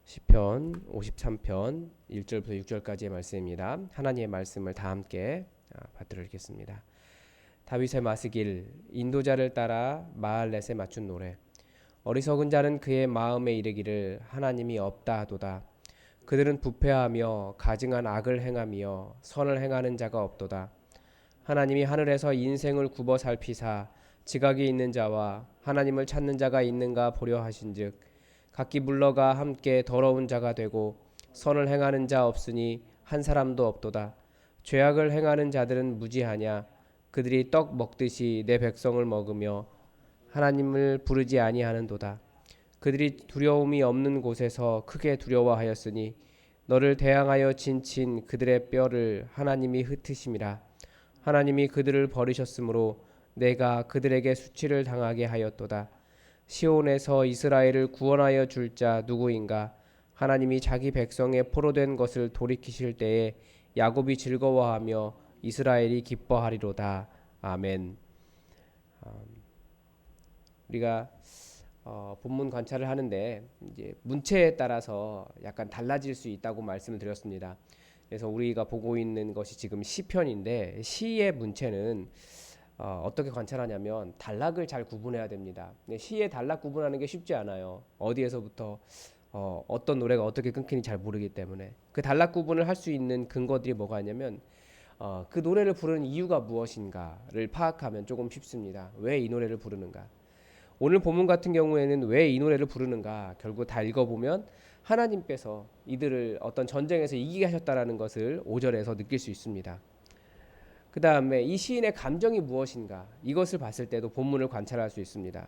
시편 53편 1절부터 6절까지의 말씀입니다. 하나님의 말씀을 다 함께 받들어 읽겠습니다. 다윗의 마스길 인도자를 따라 마할렛에 맞춘 노래. 어리석은 자는 그의 마음에 이르기를 하나님이 없다 하도다. 그들은 부패하며 가증한 악을 행하며 선을 행하는 자가 없도다. 하나님이 하늘에서 인생을 굽어 살피사 지각이 있는 자와 하나님을 찾는 자가 있는가 보려 하신즉 각기 물러가 함께 더러운 자가 되고 선을 행하는 자 없으니 한 사람도 없도다. 죄악을 행하는 자들은 무지하냐. 그들이 떡 먹듯이 내 백성을 먹으며 하나님을 부르지 아니하는도다. 그들이 두려움이 없는 곳에서 크게 두려워하였으니 너를 대항하여 진친 그들의 뼈를 하나님이 흩으심이라. 하나님이 그들을 버리셨으므로 내가 그들에게 수치를 당하게 하였도다. 시온에서 이스라엘을 구원하여 줄 자 누구인가? 하나님이 자기 백성의 포로된 것을 돌이키실 때에 야곱이 즐거워하며 이스라엘이 기뻐하리로다. 아멘. 우리가 본문 관찰을 하는데 이제 문체에 따라서 약간 달라질 수 있다고 말씀을 드렸습니다. 그래서 우리가 보고 있는 것이 지금 시편인데 시의 문체는 어떻게 관찰하냐면 단락을 잘 구분해야 됩니다. 시의 단락 구분하는 게 쉽지 않아요. 어디에서부터 어떤 노래가 어떻게 끊기는지 잘 모르기 때문에 그 단락 구분을 할 수 있는 근거들이 뭐가 있냐면 그 노래를 부르는 이유가 무엇인가를 파악하면 조금 쉽습니다. 왜 이 노래를 부르는가? 오늘 본문 같은 경우에는 왜 이 노래를 부르는가? 결국 다 읽어보면 하나님께서 이들을 어떤 전쟁에서 이기게 하셨다라는 것을 5절에서 느낄 수 있습니다. 그 다음에 이 시인의 감정이 무엇인가 이것을 봤을 때도 본문을 관찰할 수 있습니다.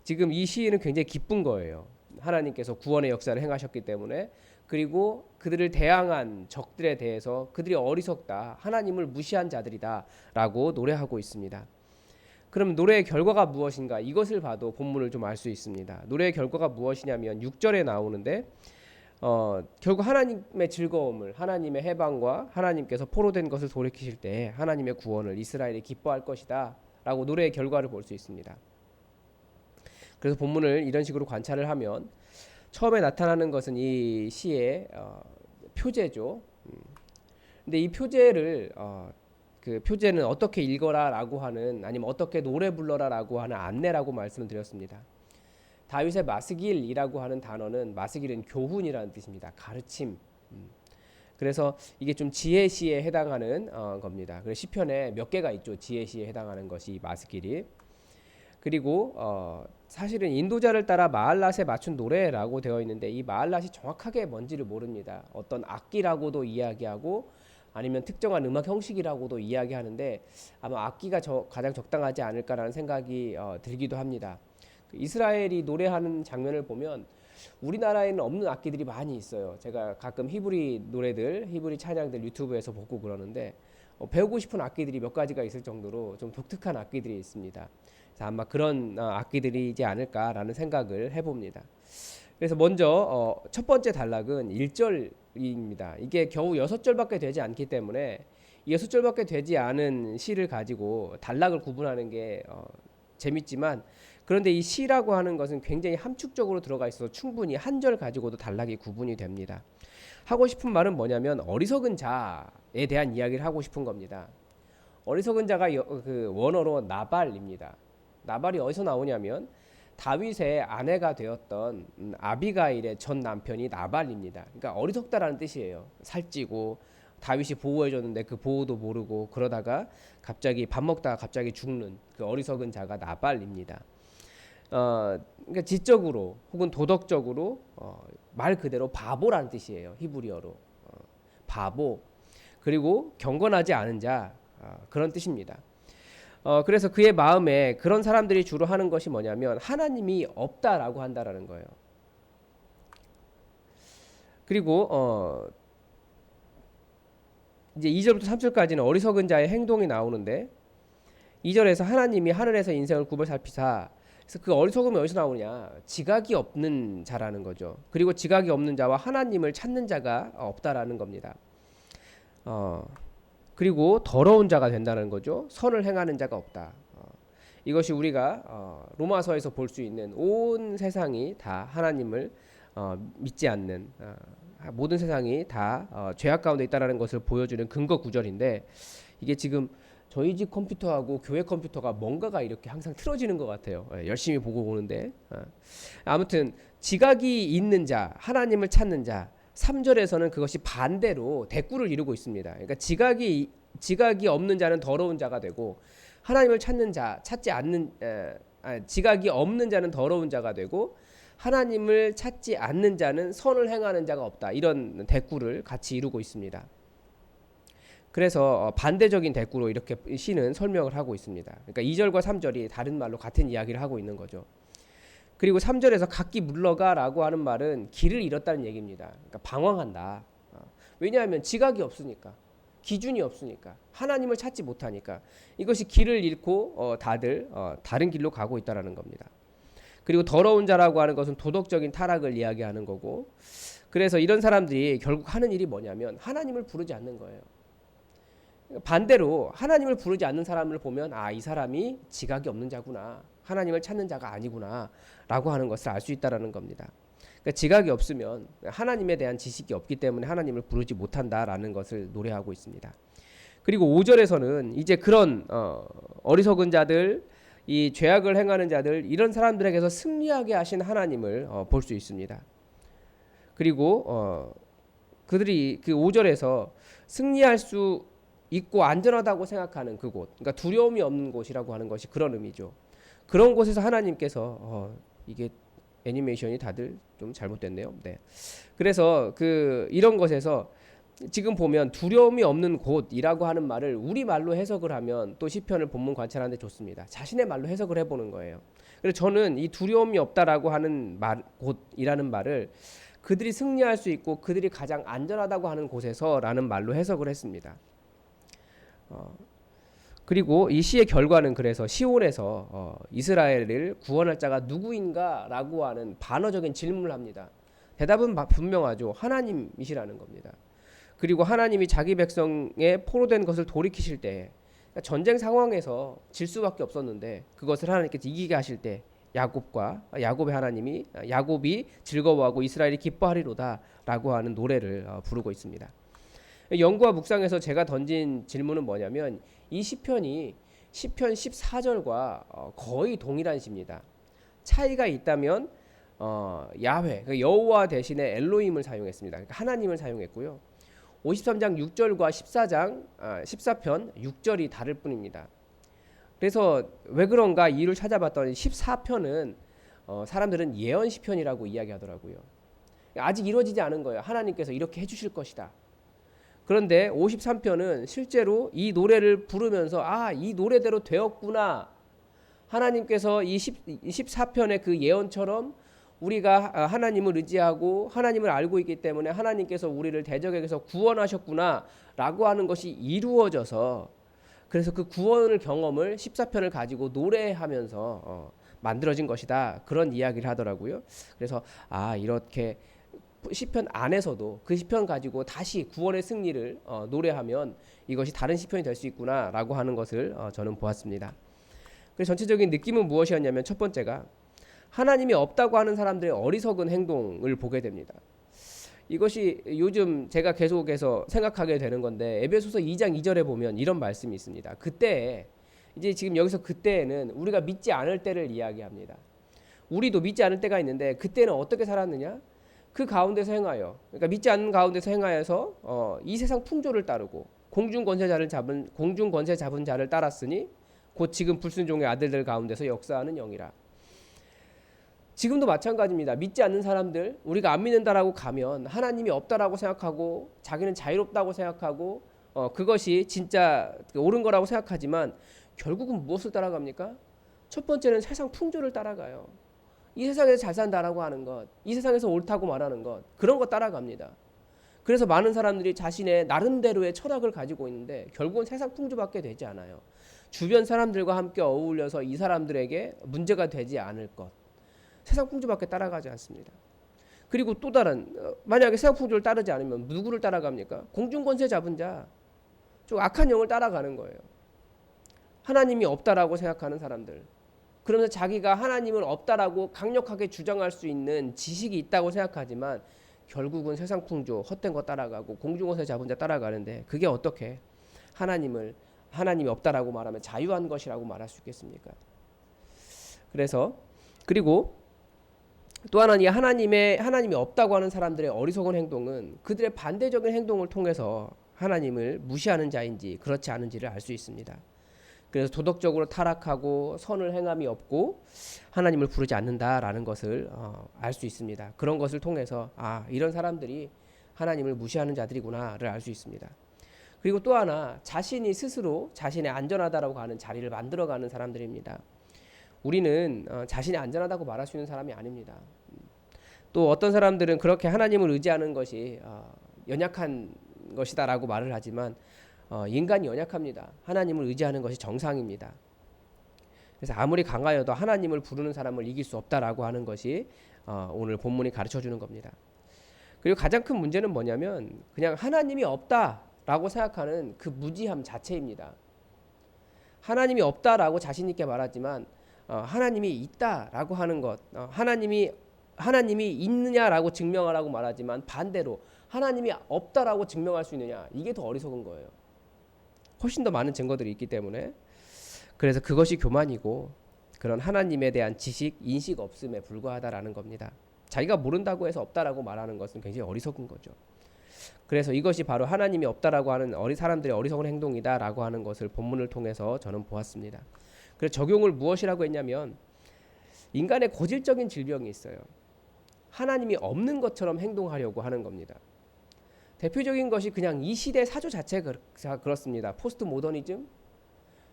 지금 이 시인은 굉장히 기쁜 거예요. 하나님께서 구원의 역사를 행하셨기 때문에. 그리고 그들을 대항한 적들에 대해서 그들이 어리석다, 하나님을 무시한 자들이다 라고 노래하고 있습니다. 그럼 노래의 결과가 무엇인가 이것을 봐도 본문을 좀 알 수 있습니다. 노래의 결과가 무엇이냐면 6절에 나오는데 결국 하나님의 즐거움을, 하나님의 해방과 하나님께서 포로된 것을 돌이키실 때 하나님의 구원을 이스라엘이 기뻐할 것이다 라고 노래의 결과를 볼 수 있습니다. 그래서 본문을 이런 식으로 관찰을 하면 처음에 나타나는 것은 이 시의 표제죠. 근데 이 표제를 그 표제는 어떻게 읽어라 라고 하는, 아니면 어떻게 노래 불러라 라고 하는 안내라고 말씀을 드렸습니다. 다윗의 마스길이라고 하는 단어는, 마스길은 교훈이라는 뜻입니다. 가르침. 그래서 이게 좀 지혜시에 해당하는 겁니다. 그래서 시편에 몇 개가 있죠. 지혜시에 해당하는 것이 마스길이. 그리고 사실은 인도자를 따라 마할랏에 맞춘 노래라고 되어 있는데 이 마할랏이 정확하게 뭔지를 모릅니다. 어떤 악기라고도 이야기하고 아니면 특정한 음악 형식이라고도 이야기하는데 아마 악기가 가장 적당하지 않을까라는 생각이 들기도 합니다. 이스라엘이 노래하는 장면을 보면 우리나라에는 없는 악기들이 많이 있어요. 제가 가끔 히브리 노래들, 히브리 찬양들 유튜브에서 보고 그러는데 배우고 싶은 악기들이 몇 가지가 있을 정도로 좀 독특한 악기들이 있습니다. 그래서 아마 그런 악기들이지 않을까라는 생각을 해봅니다. 그래서 먼저 첫 번째 단락은 1절입니다. 이게 겨우 6절밖에 되지 않기 때문에 6절밖에 되지 않은 시를 가지고 단락을 구분하는 게 재밌지만, 그런데 이 시라고 하는 것은 굉장히 함축적으로 들어가 있어서 충분히 한 절 가지고도 단락이 구분이 됩니다. 하고 싶은 말은 뭐냐면 어리석은 자에 대한 이야기를 하고 싶은 겁니다. 어리석은 자가 그 원어로 나발입니다. 나발이 어디서 나오냐면 다윗의 아내가 되었던 아비가일의 전 남편이 나발입니다. 그러니까 어리석다라는 뜻이에요. 살찌고 다윗이 보호해줬는데 그 보호도 모르고 그러다가 갑자기 밥 먹다가 갑자기 죽는 그 어리석은 자가 나발입니다. 그러니까 지적으로 혹은 도덕적으로 말 그대로 바보라는 뜻이에요. 히브리어로 바보, 그리고 경건하지 않은 자, 그런 뜻입니다. 그래서 그의 마음에 그런 사람들이 주로 하는 것이 뭐냐면 하나님이 없다라고 한다라는 거예요. 그리고 이제 2절부터 3절까지는 어리석은 자의 행동이 나오는데 2절에서 하나님이 하늘에서 인생을 굽어 살피사, 그래서 그 어리석음이 어디서 나오냐? 지각이 없는 자라는 거죠. 그리고 지각이 없는 자와 하나님을 찾는 자가 없다라는 겁니다. 그리고 더러운 자가 된다는 거죠. 선을 행하는 자가 없다. 이것이 우리가 로마서에서 볼 수 있는 온 세상이 다 하나님을 믿지 않는 모든 세상이 다 죄악 가운데 있다라는 것을 보여주는 근거 구절인데 이게 지금 저희 집 컴퓨터하고 교회 컴퓨터가 뭔가가 이렇게 항상 틀어지는 것 같아요. 열심히 보고 오는데 아무튼 지각이 있는 자 하나님을 찾는 자 3절에서는 그것이 반대로 대꾸를 이루고 있습니다. 그러니까 지각이 없는 자는 더러운 자가 되고 하나님을 찾는 자 찾지 않는 지각이 없는 자는 더러운 자가 되고 하나님을 찾지 않는 자는 선을 행하는 자가 없다. 이런 대꾸를 같이 이루고 있습니다. 그래서 반대적인 대꾸로 이렇게 시는 설명을 하고 있습니다. 그러니까 2절과 3절이 다른 말로 같은 이야기를 하고 있는 거죠. 그리고 3절에서 각기 물러가라고 하는 말은 길을 잃었다는 얘기입니다. 그러니까 방황한다. 왜냐하면 지각이 없으니까, 기준이 없으니까, 하나님을 찾지 못하니까 이것이 길을 잃고 다들 다른 길로 가고 있다라는 겁니다. 그리고 더러운 자라고 하는 것은 도덕적인 타락을 이야기하는 거고, 그래서 이런 사람들이 결국 하는 일이 뭐냐면 하나님을 부르지 않는 거예요. 반대로 하나님을 부르지 않는 사람을 보면 이 사람이 지각이 없는 자구나, 하나님을 찾는 자가 아니구나 라고 하는 것을 알 수 있다는 겁니다. 그러니까 지각이 없으면 하나님에 대한 지식이 없기 때문에 하나님을 부르지 못한다라는 것을 노래하고 있습니다. 그리고 5절에서는 이제 그런 어리석은 자들, 이 죄악을 행하는 자들, 이런 사람들에게서 승리하게 하신 하나님을 볼 수 있습니다. 그리고 그들이 그 5절에서 승리할 수 있고 안전하다고 생각하는 그곳, 그러니까 두려움이 없는 곳이라고 하는 것이 그런 의미죠. 그런 곳에서 하나님께서 이게 애니메이션이 다들 좀 잘못됐네요. 네. 그래서 이런 것에서 지금 보면 두려움이 없는 곳이라고 하는 말을 우리 말로 해석을 하면 또 시편을 본문 관찰하는데 좋습니다. 자신의 말로 해석을 해보는 거예요. 그래서 저는 이 두려움이 없다라고 하는 곳이라는 말을 그들이 승리할 수 있고 그들이 가장 안전하다고 하는 곳에서라는 말로 해석을 했습니다. 그리고 이 시의 결과는 그래서 시온에서 이스라엘을 구원할 자가 누구인가라고 하는 반어적인 질문을 합니다. 대답은 분명하죠. 하나님이시라는 겁니다. 그리고 하나님이 자기 백성의 포로된 것을 돌이키실 때, 전쟁 상황에서 질 수밖에 없었는데 그것을 하나님께서 이기게 하실 때 야곱의 하나님이 야곱이 즐거워하고 이스라엘이 기뻐하리로다라고 하는 노래를 부르고 있습니다. 연구와 묵상에서 제가 던진 질문은 뭐냐면 이 시편이 시편 14절과 거의 동일한 시입니다. 차이가 있다면 야훼, 여호와 대신에 엘로힘을 사용했습니다. 그러니까 하나님을 사용했고요. 53장 6절과 14편 6절이 다를 뿐입니다. 그래서 왜 그런가 이유를 찾아봤더니 14편은 사람들은 예언 시편이라고 이야기하더라고요. 아직 이루어지지 않은 거예요. 하나님께서 이렇게 해주실 것이다. 그런데 53편은 실제로 이 노래를 부르면서 이 노래대로 되었구나. 하나님께서 이 14편의 그 예언처럼 우리가 하나님을 의지하고 하나님을 알고 있기 때문에 하나님께서 우리를 대적에게서 구원하셨구나 라고 하는 것이 이루어져서, 그래서 그 구원을 경험을 14편을 가지고 노래하면서 만들어진 것이다, 그런 이야기를 하더라고요. 그래서 이렇게 시편 안에서도 그 시편 가지고 다시 구원의 승리를 노래하면 이것이 다른 시편이 될 수 있구나 라고 하는 것을 저는 보았습니다. 그래서 전체적인 느낌은 무엇이었냐면, 첫 번째가 하나님이 없다고 하는 사람들의 어리석은 행동을 보게 됩니다. 이것이 요즘 제가 계속해서 생각하게 되는 건데, 에베소서 2장 2절에 보면 이런 말씀이 있습니다. 그때, 이제 지금 여기서 그때에는 우리가 믿지 않을 때를 이야기합니다. 우리도 믿지 않을 때가 있는데 그때는 어떻게 살았느냐? 그 가운데서 행하여, 그러니까 믿지 않는 가운데서 행하여서 이 세상 풍조를 따르고 공중 권세 잡은 자를 따랐으니 곧 지금 불순종의 아들들 가운데서 역사하는 영이라. 지금도 마찬가지입니다. 믿지 않는 사람들, 우리가 안 믿는다라고 가면 하나님이 없다라고 생각하고 자기는 자유롭다고 생각하고 그것이 진짜 옳은 거라고 생각하지만 결국은 무엇을 따라갑니까? 첫 번째는 세상 풍조를 따라가요. 이 세상에서 잘 산다라고 하는 것, 이 세상에서 옳다고 말하는 것, 그런 거 따라갑니다. 그래서 많은 사람들이 자신의 나름대로의 철학을 가지고 있는데 결국은 세상 풍조밖에 되지 않아요. 주변 사람들과 함께 어울려서 이 사람들에게 문제가 되지 않을 것, 세상 풍조밖에 따라가지 않습니다. 그리고 또 다른, 만약에 세상 풍조를 따르지 않으면 누구를 따라갑니까? 공중 권세 잡은 자, 좀 악한 영을 따라가는 거예요. 하나님이 없다라고 생각하는 사람들, 그러면서 자기가 하나님은 없다라고 강력하게 주장할 수 있는 지식이 있다고 생각하지만 결국은 세상 풍조 헛된 거 따라가고 공중옷에 잡은 자 따라가는데 그게 어떻게 하나님이 없다라고 말하면 자유한 것이라고 말할 수 있겠습니까? 그래서 그리고 또 하나는 하나님이 없다고 하는 사람들의 어리석은 행동은 그들의 반대적인 행동을 통해서 하나님을 무시하는 자인지 그렇지 않은지를 알 수 있습니다. 그래서 도덕적으로 타락하고 선을 행함이 없고 하나님을 부르지 않는다라는 것을 알 수 있습니다. 그런 것을 통해서 이런 사람들이 하나님을 무시하는 자들이구나를 알 수 있습니다. 그리고 또 하나 자신이 스스로 자신의 안전하다라고 하는 자리를 만들어가는 사람들입니다. 우리는 자신이 안전하다고 말할 수 있는 사람이 아닙니다. 또 어떤 사람들은 그렇게 하나님을 의지하는 것이 연약한 것이다라고 말을 하지만 인간이 연약합니다. 하나님을 의지하는 것이 정상입니다. 그래서 아무리 강하여도 하나님을 부르는 사람을 이길 수 없다라고 하는 것이 오늘 본문이 가르쳐주는 겁니다. 그리고 가장 큰 문제는 뭐냐면 그냥 하나님이 없다라고 생각하는 그 무지함 자체입니다. 하나님이 없다라고 자신 있게 말하지만 하나님이 있다라고 하는 것, 하나님이 있느냐라고 증명하라고 말하지만 반대로 하나님이 없다라고 증명할 수 있느냐, 이게 더 어리석은 거예요. 훨씬 더 많은 증거들이 있기 때문에. 그래서 그것이 교만이고 그런 하나님에 대한 지식, 인식 없음에 불과하다라는 겁니다. 자기가 모른다고 해서 없다라고 말하는 것은 굉장히 어리석은 거죠. 그래서 이것이 바로 하나님이 없다라고 하는 사람들의 어리석은 행동이다라고 하는 것을 본문을 통해서 저는 보았습니다. 그래서 적용을 무엇이라고 했냐면 인간의 고질적인 질병이 있어요. 하나님이 없는 것처럼 행동하려고 하는 겁니다. 대표적인 것이 그냥 이 시대 사조 자체가 그렇습니다. 포스트 모더니즘.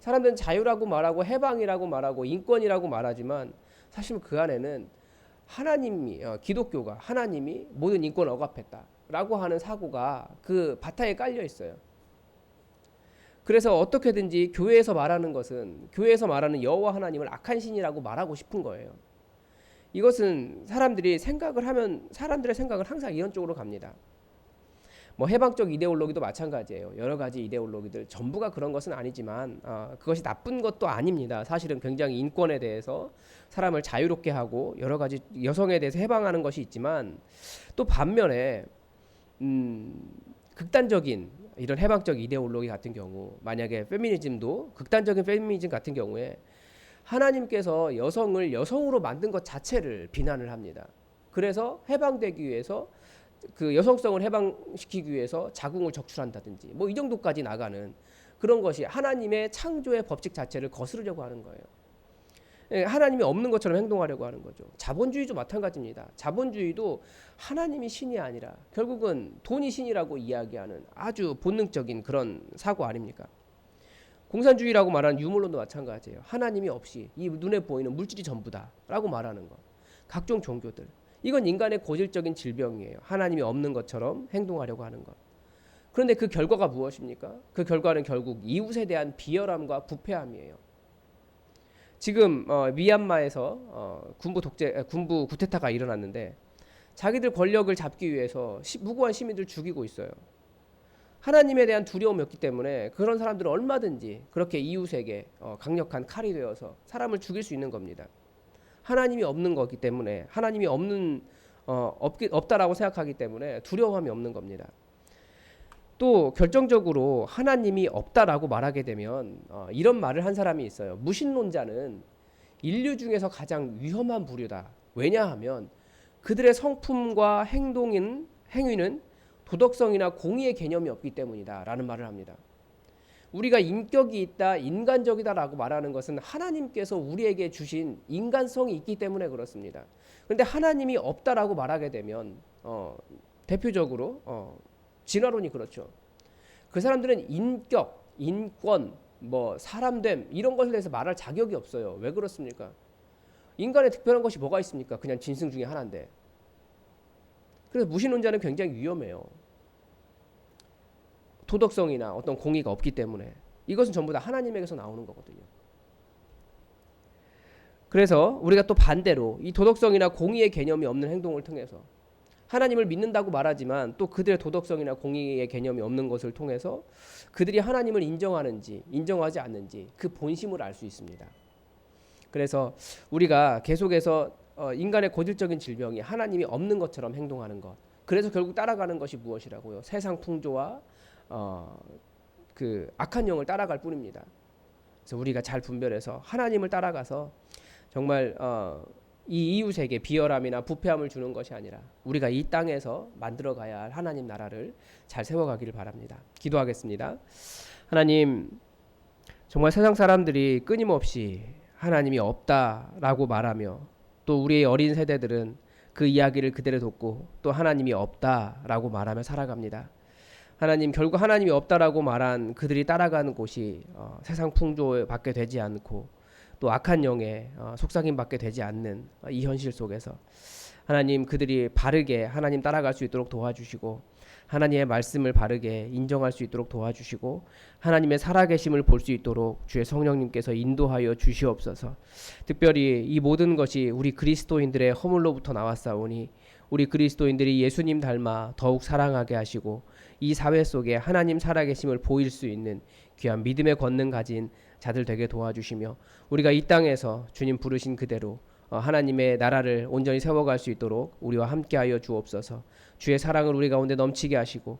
사람들은 자유라고 말하고 해방이라고 말하고 인권이라고 말하지만 사실 그 안에는 기독교가 하나님이 모든 인권을 억압했다라고 하는 사고가 그 바탕에 깔려 있어요. 그래서 어떻게든지 교회에서 말하는 여호와 하나님을 악한 신이라고 말하고 싶은 거예요. 이것은 사람들의 생각을 항상 이런 쪽으로 갑니다. 해방적 이데올로기도 마찬가지예요. 여러 가지 이데올로기들 전부가 그런 것은 아니지만 그것이 나쁜 것도 아닙니다. 사실은 굉장히 인권에 대해서 사람을 자유롭게 하고 여러 가지 여성에 대해서 해방하는 것이 있지만 또 반면에 극단적인 이런 해방적 이데올로기 같은 경우, 만약에 극단적인 페미니즘 같은 경우에 하나님께서 여성을 여성으로 만든 것 자체를 비난을 합니다. 그래서 해방되기 위해서 그 여성성을 해방시키기 위해서 자궁을 적출한다든지 이 정도까지 나가는 그런 것이 하나님의 창조의 법칙 자체를 거스르려고 하는 거예요. 하나님이 없는 것처럼 행동하려고 하는 거죠. 자본주의도 마찬가지입니다. 자본주의도 하나님이 신이 아니라 결국은 돈이 신이라고 이야기하는 아주 본능적인 그런 사고 아닙니까? 공산주의라고 말하는 유물론도 마찬가지예요. 하나님이 없이 이 눈에 보이는 물질이 전부다라고 말하는 것. 각종 종교들. 이건 인간의 고질적인 질병이에요. 하나님이 없는 것처럼 행동하려고 하는 것. 그런데 그 결과가 무엇입니까? 그 결과는 결국 이웃에 대한 비열함과 부패함이에요. 지금 미얀마에서 군부 쿠데타가 일어났는데 자기들 권력을 잡기 위해서 무고한 시민들 죽이고 있어요. 하나님에 대한 두려움이 없기 때문에 그런 사람들은 얼마든지 그렇게 이웃에게 강력한 칼이 되어서 사람을 죽일 수 있는 겁니다. 하나님이 없는 거기 때문에 하나님이 없다라고 생각하기 때문에 두려움이 없는 겁니다. 또 결정적으로 하나님이 없다라고 말하게 되면 이런 말을 한 사람이 있어요. 무신론자는 인류 중에서 가장 위험한 부류다. 왜냐하면 그들의 성품과 행위는 도덕성이나 공의의 개념이 없기 때문이다 라는 말을 합니다. 우리가 인격이 있다, 인간적이다라고 말하는 것은 하나님께서 우리에게 주신 인간성이 있기 때문에 그렇습니다. 그런데 하나님이 없다라고 말하게 되면 대표적으로 진화론이 그렇죠. 그 사람들은 인격, 인권, 사람됨 이런 것에 대해서 말할 자격이 없어요. 왜 그렇습니까? 인간의 특별한 것이 뭐가 있습니까? 그냥 짐승 중에 하나인데. 그래서 무신론자는 굉장히 위험해요. 도덕성이나 어떤 공의가 없기 때문에 이것은 전부 다 하나님에게서 나오는 거거든요. 그래서 우리가 또 반대로 이 도덕성이나 공의의 개념이 없는 행동을 통해서 하나님을 믿는다고 말하지만 또 그들의 도덕성이나 공의의 개념이 없는 것을 통해서 그들이 하나님을 인정하는지 인정하지 않는지 그 본심을 알 수 있습니다. 그래서 우리가 계속해서 인간의 고질적인 질병이 하나님이 없는 것처럼 행동하는 것. 그래서 결국 따라가는 것이 무엇이라고요? 세상 풍조와 그 악한 영을 따라갈 뿐입니다. 그래서 우리가 잘 분별해서 하나님을 따라가서 정말 이 이웃에게 비열함이나 부패함을 주는 것이 아니라 우리가 이 땅에서 만들어가야 할 하나님 나라를 잘 세워가기를 바랍니다. 기도하겠습니다. 하나님, 정말 세상 사람들이 끊임없이 하나님이 없다라고 말하며 또 우리의 어린 세대들은 그 이야기를 그대로 듣고 또 하나님이 없다라고 말하며 살아갑니다. 하나님, 결국 하나님이 없다라고 말한 그들이 따라가는 곳이 세상 풍조밖에 되지 않고 또 악한 영에 속삭임 받게 되지 않는 이 현실 속에서 하나님, 그들이 바르게 하나님 따라갈 수 있도록 도와주시고 하나님의 말씀을 바르게 인정할 수 있도록 도와주시고 하나님의 살아계심을 볼 수 있도록 주의 성령님께서 인도하여 주시옵소서. 특별히 이 모든 것이 우리 그리스도인들의 허물로부터 나왔사오니 우리 그리스도인들이 예수님 닮아 더욱 사랑하게 하시고 이 사회 속에 하나님 살아계심을 보일 수 있는 귀한 믿음의 권능 가진 자들 되게 도와주시며 우리가 이 땅에서 주님 부르신 그대로 하나님의 나라를 온전히 세워갈 수 있도록 우리와 함께하여 주옵소서. 주의 사랑을 우리 가운데 넘치게 하시고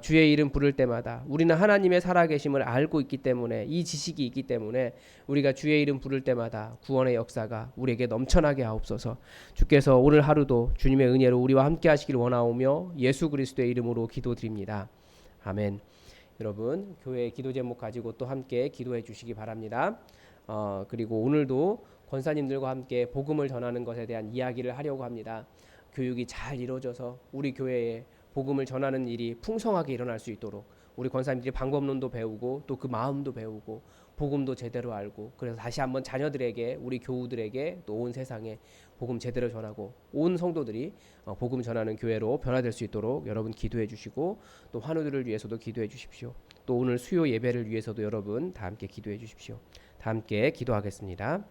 주의 이름 부를 때마다 우리는 하나님의 살아계심을 알고 있기 때문에 이 지식이 있기 때문에 우리가 주의 이름 부를 때마다 구원의 역사가 우리에게 넘쳐나게 하옵소서. 주께서 오늘 하루도 주님의 은혜로 우리와 함께 하시길 원하오며 예수 그리스도의 이름으로 기도드립니다. 아멘. 여러분, 교회 기도 제목 가지고 또 함께 기도해 주시기 바랍니다. 그리고 오늘도 권사님들과 함께 복음을 전하는 것에 대한 이야기를 하려고 합니다. 교육이 잘 이루어져서 우리 교회에 복음을 전하는 일이 풍성하게 일어날 수 있도록 우리 권사님들이 방법론도 배우고 또 그 마음도 배우고 복음도 제대로 알고 그래서 다시 한번 자녀들에게 우리 교우들에게 또 온 세상에 복음 제대로 전하고 온 성도들이 복음 전하는 교회로 변화될 수 있도록 여러분 기도해 주시고 또 환우들을 위해서도 기도해 주십시오. 또 오늘 수요 예배를 위해서도 여러분 다 함께 기도해 주십시오. 다 함께 기도하겠습니다.